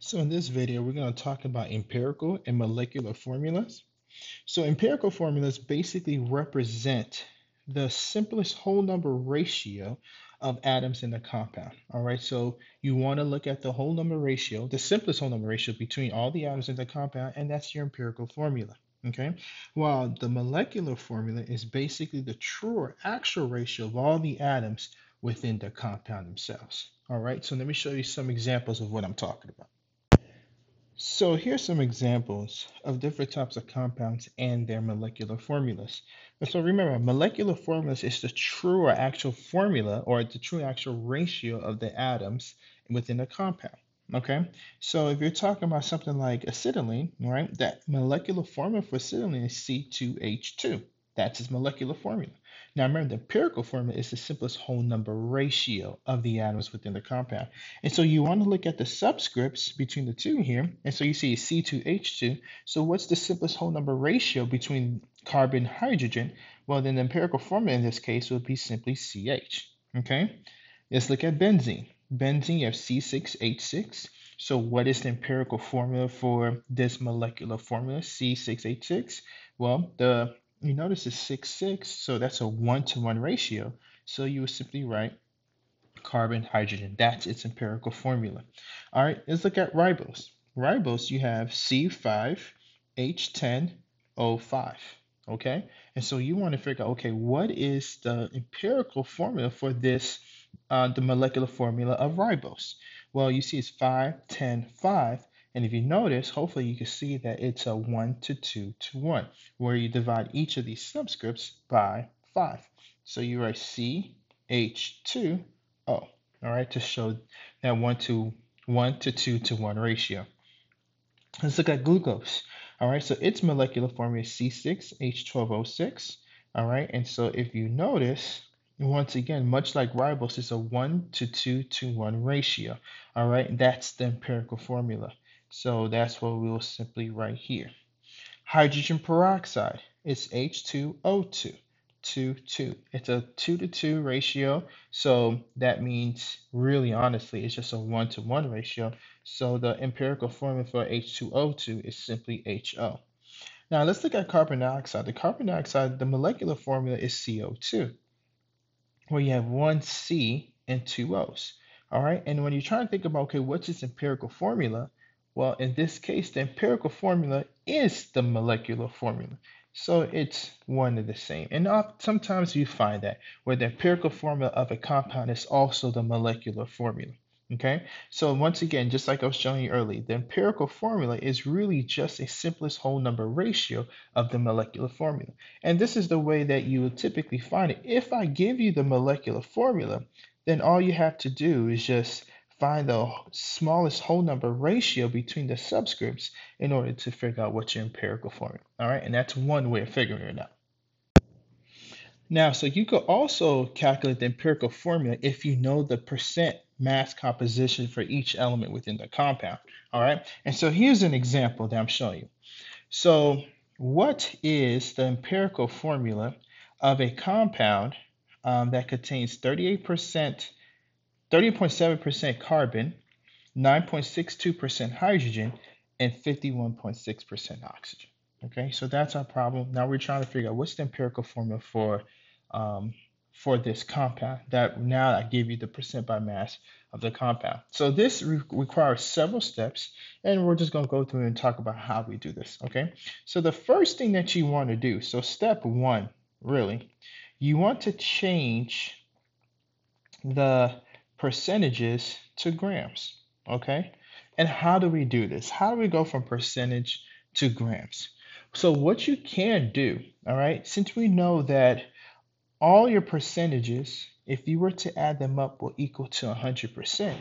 So in this video, we're going to talk about empirical and molecular formulas. So empirical formulas basically represent the simplest whole number ratio of atoms in a compound. All right, so you want to look at the whole number ratio, the simplest whole number ratio between all the atoms in the compound, and that's your empirical formula. Okay, while the molecular formula is basically the true or actual ratio of all the atoms within the compound themselves. All right, so let me show you some examples of what I'm talking about. So here's some examples of different types of compounds and their molecular formulas. And so remember, molecular formulas is the true or actual formula or the true actual ratio of the atoms within a compound. Okay, so if you're talking about something like acetylene, right, that molecular formula for acetylene is C2H2. That's its molecular formula. Now remember, the empirical formula is the simplest whole number ratio of the atoms within the compound. And so you want to look at the subscripts between the two here. And so you see C2H2. So what's the simplest whole number ratio between carbon and hydrogen? Well, then the empirical formula in this case would be simply CH. Okay, let's look at benzene. Benzene, you have C6H6. So what is the empirical formula for this molecular formula, C6H6? Well, you notice it's 6,6, so that's a 1-to-1 ratio. So you would simply write carbon, hydrogen. That's its empirical formula. All right, let's look at ribose. Ribose, you have C5H10O5. Okay, and so you want to figure out, okay, what is the empirical formula for this, the molecular formula of ribose? Well, you see it's 5, 10, 5. And if you notice, hopefully you can see that it's a 1 to 2 to 1, where you divide each of these subscripts by 5. So you write CH2O, all right, to show that 1 to 2 to 1 ratio. Let's look at glucose. All right, so its molecular formula is C6H12O6. All right, and so if you notice, once again, much like ribose, it's a 1 to 2 to 1 ratio. All right, that's the empirical formula. So that's what we will simply write here. Hydrogen peroxide is H2O2. 2, 2. It's a 2 to 2 ratio. So that means, really honestly, it's just a 1 to 1 ratio. So the empirical formula for H2O2 is simply HO. Now let's look at carbon dioxide. The carbon dioxide, the molecular formula is CO2, where you have one C and two O's. All right. And when you're trying to think about, okay, what's its empirical formula? Well, in this case, the empirical formula is the molecular formula. So it's one and the same. And sometimes you find that where the empirical formula of a compound is also the molecular formula. Okay, so once again, just like I was showing you earlier, the empirical formula is really just a simplest whole number ratio of the molecular formula. And this is the way that you will typically find it. If I give you the molecular formula, then all you have to do is just find the smallest whole number ratio between the subscripts in order to figure out what's your empirical formula. All right, and that's one way of figuring it out. Now, so you could also calculate the empirical formula if you know the percent mass composition for each element within the compound. All right, and so here's an example that I'm showing you. So what is the empirical formula of a compound that contains 38%, 30.7% carbon, 9.62% hydrogen, and 51.6% oxygen? Okay, so that's our problem. Now we're trying to figure out what's the empirical formula um, for this compound. That now I give you the percent by mass of the compound. So this requires several steps, and we're just going to go through and talk about how we do this. Okay, so the first thing that you want to do, so step one, really, you want to change the percentages to grams. Okay, and how do we do this? How do we go from percentage to grams? So what you can do, all right, since we know that all your percentages, if you were to add them up, will equal to 100%,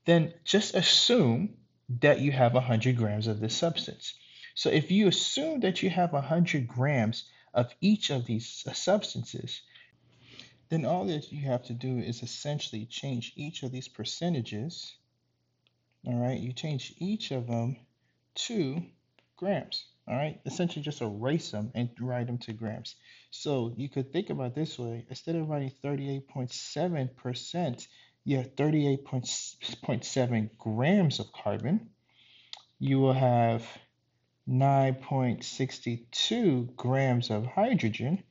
then just assume that you have 100 grams of this substance. So if you assume that you have 100 grams of each of these substances, then all that you have to do is essentially change each of these percentages. All right, you change each of them to grams. All right, essentially just erase them and write them to grams. So you could think about it this way: instead of writing 38.7%, you have 38.7 grams of carbon. you will have 9.62 grams of hydrogen.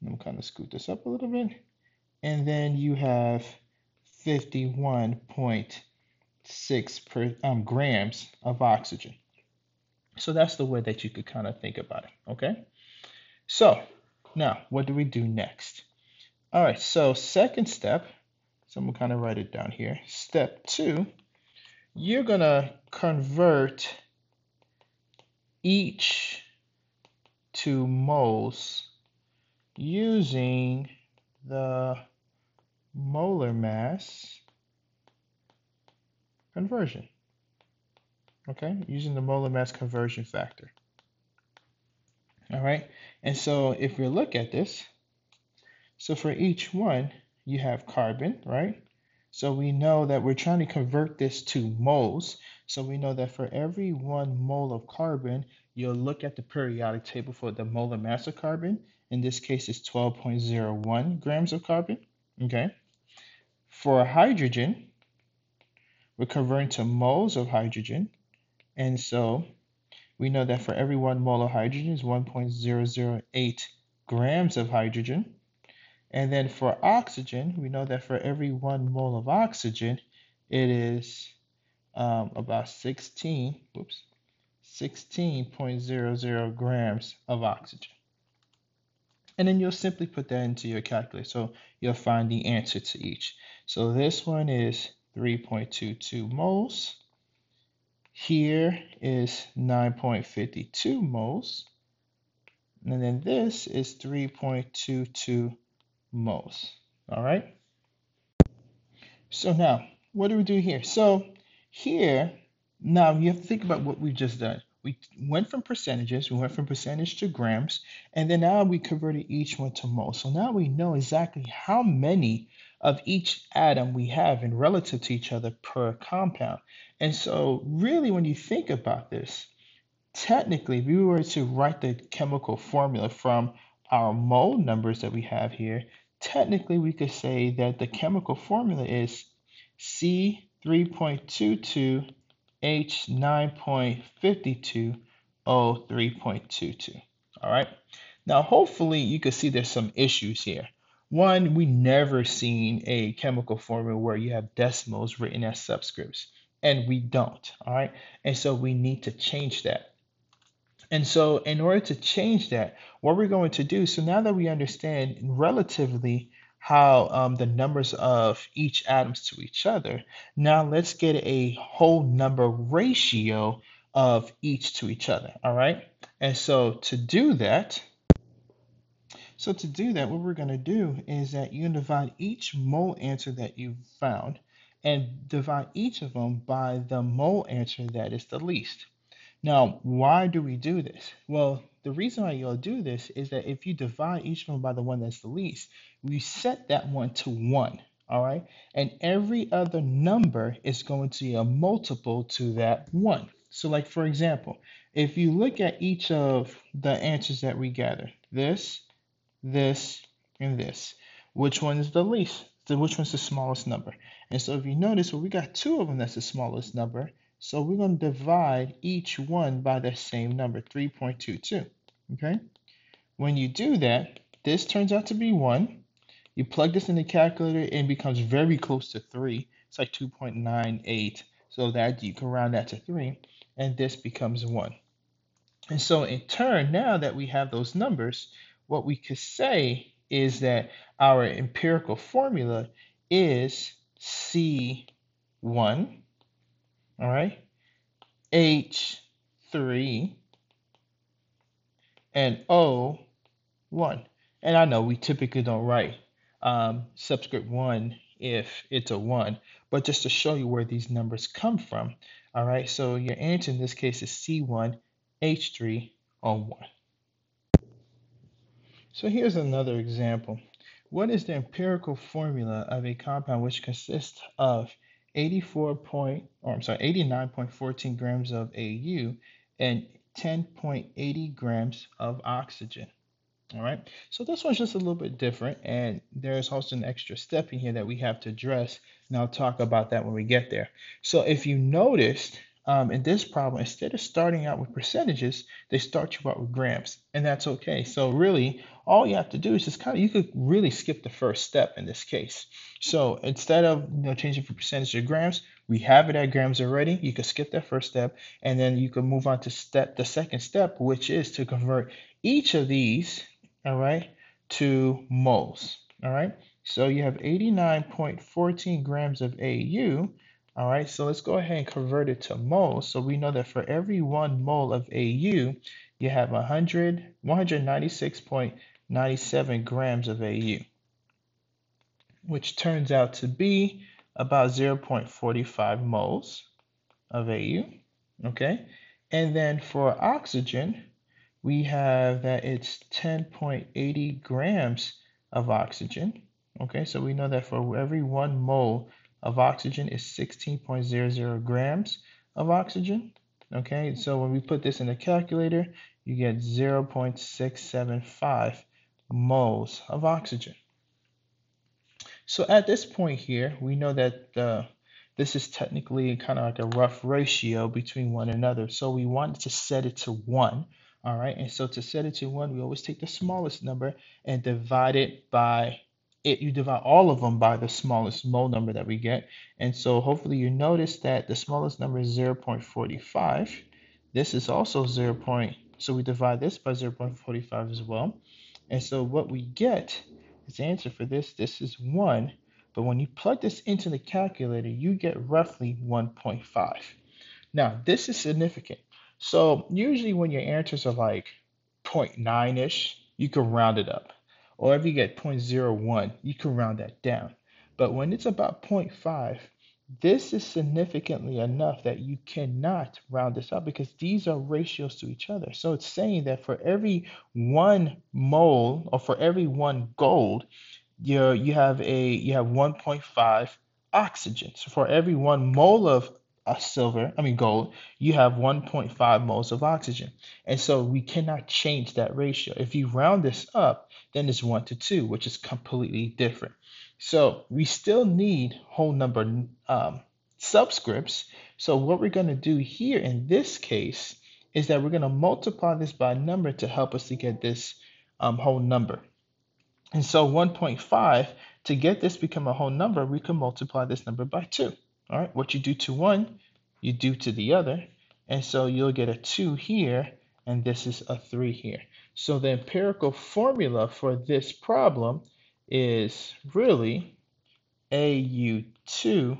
I'm kind of scoot this up a little bit. And then you have 51.6 grams of oxygen. So that's the way that you could kind of think about it, okay? So now, what do we do next? All right, so second step, so I'm gonna kind of write it down here. Step 2, you're gonna convert each to moles using the molar mass conversion, okay? Using the molar mass conversion factor. All right, and so if we look at this, so for each one, you have carbon, right? So we know that we're trying to convert this to moles. So we know that for every 1 mole of carbon, you'll look at the periodic table for the molar mass of carbon. In this case, it's 12.01 grams of carbon, okay? For hydrogen, we're converting to moles of hydrogen. And so we know that for every 1 mole of hydrogen is 1.008 grams of hydrogen. And then for oxygen, we know that for every 1 mole of oxygen, it is about 16.00 grams of oxygen. And then you'll simply put that into your calculator. So you'll find the answer to each. So this one is 3.22 moles. Here is 9.52 moles. And then this is 3.22 moles. All right. So now, what do we do here? So here, now you have to think about what we've just done. We went from percentages, we went from percentage to grams, and then now we converted each one to moles. So now we know exactly how many of each atom we have in relative to each other per compound. And so really when you think about this, technically, if we were to write the chemical formula from our mole numbers that we have here, technically we could say that the chemical formula is C3.22 H9.52 O3.22. All right. Now, hopefully, you can see there's some issues here. One, we never seen a chemical formula where you have decimals written as subscripts, and we don't. All right. And so we need to change that. And so in order to change that, what we're going to do, so now that we understand relatively how the numbers of each atoms to each other, now let's get a whole number ratio of each to each other, all right? And so to do that, what we're going to do is that you divide each mole answer that you found and divide each of them by the mole answer that is the least. Now, why do we do this? Well, the reason why you'll do this is that if you divide each one by the one that's the least, we set that one to 1, all right? And every other number is going to be a multiple to that 1. So like, for example, if you look at each of the answers that we gather, this, and this, which one is the least? Which one's the smallest number? And so if you notice, well, we got 2 of them that's the smallest number. So we're going to divide each one by the same number, 3.22. Okay? When you do that, this turns out to be 1. You plug this in the calculator and it becomes very close to 3. It's like 2.98. So that you can round that to 3. And this becomes 1. And so in turn, now that we have those numbers, what we could say is that our empirical formula is C1, all right, H3, and O1. And I know we typically don't write subscript 1 if it's a 1, but just to show you where these numbers come from. All right, so your answer in this case is C1, H3, O1. So here's another example. What is the empirical formula of a compound which consists of 89.14 grams of AU and 10.80 grams of oxygen? All right, so this one's just a little bit different, and there's also an extra step in here that we have to address, and I'll talk about that when we get there. So if you noticed, in this problem, instead of starting out with percentages, they start you out with grams, and that's okay. So really, all you have to do is just kind of, you could really skip the first step in this case. So instead of changing from percentage to grams, we have it at grams already. You could skip that first step, and then you can move on to the second step, which is to convert each of these, all right, to moles. All right. So you have 89.14 grams of AU. All right, so let's go ahead and convert it to moles. So we know that for every 1 mole of AU, you have 196.97 grams of AU, which turns out to be about 0.45 moles of AU. Okay, and then for oxygen, we have that it's 10.80 grams of oxygen. Okay, so we know that for every 1 mole of oxygen is 16.00 grams of oxygen. Okay, so when we put this in the calculator, you get 0.675 moles of oxygen. So at this point here, we know that this is technically kind of like a rough ratio between one another. So we want to set it to 1. All right. And so to set it to 1, we always take the smallest number and divide it by it. You divide all of them by the smallest mole number that we get. And so hopefully you notice that the smallest number is 0.45. This is also 0. So we divide this by 0.45 as well. And so what we get is the answer for this. This is 1. But when you plug this into the calculator, you get roughly 1.5. Now, this is significant. So usually when your answers are like 0.9-ish, you can round it up. Or if you get 0.01, you can round that down. But when it's about 0.5, this is significantly enough that you cannot round this up because these are ratios to each other. So it's saying that for every 1 mole or for every 1 gold, you have 1.5 oxygen. So for every 1 mole of gold, you have 1.5 moles of oxygen. And so we cannot change that ratio. If you round this up, then it's 1 to 2, which is completely different. So we still need whole number subscripts. So what we're going to do here in this case is that we're going to multiply this by a number to help us to get this whole number. And so 1.5, to get this become a whole number, we can multiply this number by 2. All right, what you do to one, you do to the other. And so you'll get a 2 here, and this is a 3 here. So the empirical formula for this problem is really AU2O3.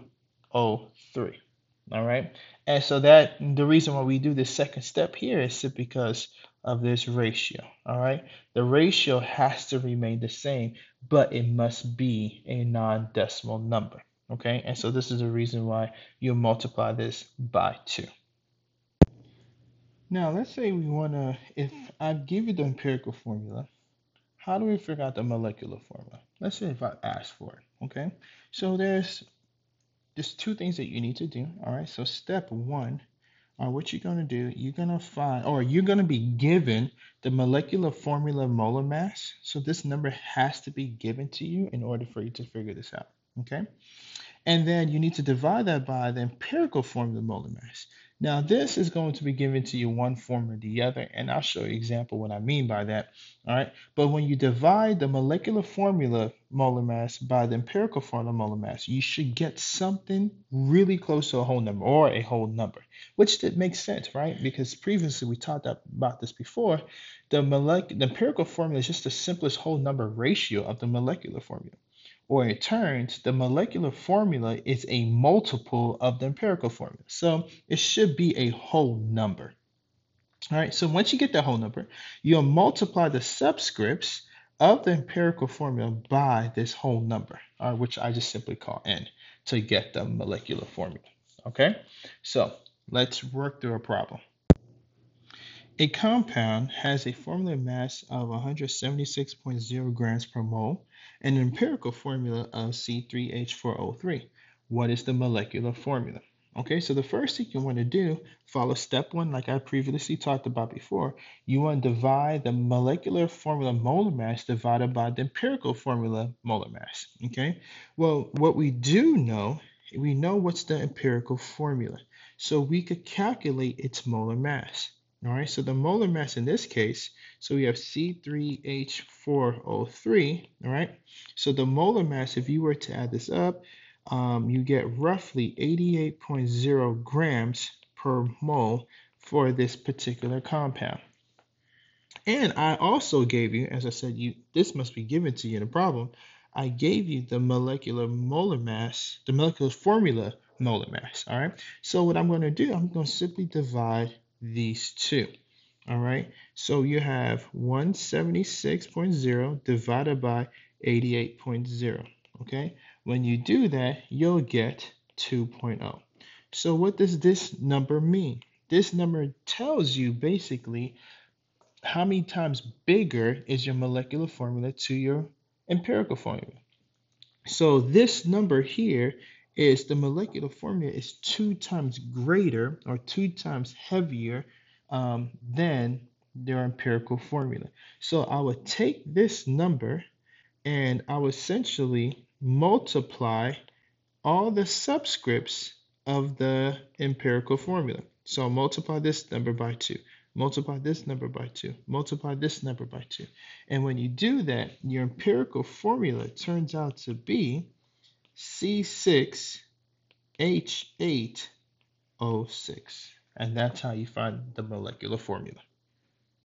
All right. And so that the reason why we do this second step here is simply because of this ratio. All right. The ratio has to remain the same, but it must be a non-decimal number. Okay. And so this is the reason why you multiply this by 2. Now, let's say we want to, if I give you the empirical formula, how do we figure out the molecular formula? Let's say if I ask for it. Okay. So there's 2 things that you need to do. All right. So step 1, what you're going to do, you're going to find, or you're going to be given the molecular formula of molar mass. So this number has to be given to you in order for you to figure this out. Okay. And then you need to divide that by the empirical formula of molar mass. Now, this is going to be given to you one form or the other, and I'll show you an example what I mean by that. All right. But when you divide the molecular formula molar mass by the empirical formula molar mass, you should get something really close to a whole number or a whole number, which makes sense, right? Because previously we talked about this before. The empirical formula is just the simplest whole number ratio of the molecular formula. Or in turns, the molecular formula is a multiple of the empirical formula. So it should be a whole number. All right, so once you get the whole number, you'll multiply the subscripts of the empirical formula by this whole number, which I just simply call n, to get the molecular formula. Okay, so let's work through a problem. A compound has a formula mass of 176.0 grams per mole and an empirical formula of C3H4O3. What is the molecular formula? Okay, so the first thing you want to do, follow step 1 like I previously talked about before. You want to divide the molecular formula molar mass divided by the empirical formula molar mass. Okay, well, what we do know, we know what's the empirical formula. So we could calculate its molar mass. All right, so the molar mass in this case, so we have C3H4O3, all right? So the molar mass, if you were to add this up, you get roughly 88.0 grams per mole for this particular compound. And I also gave you, as I said, this must be given to you in a problem. I gave you the molecular molar mass, the molecular formula molar mass. All right. So what I'm going to do, I'm going to simply divide these two. All right. So you have 176.0 divided by 88.0. Okay. When you do that, you'll get 2.0. So what does this number mean? This number tells you basically how many times bigger is your molecular formula to your empirical formula. So this number here is the molecular formula is 2 times greater or 2 times heavier than their empirical formula. So I would take this number and I would essentially multiply all the subscripts of the empirical formula. So multiply this number by 2, multiply this number by 2, multiply this number by 2. And when you do that, your empirical formula turns out to be C6H8O6. And that's how you find the molecular formula.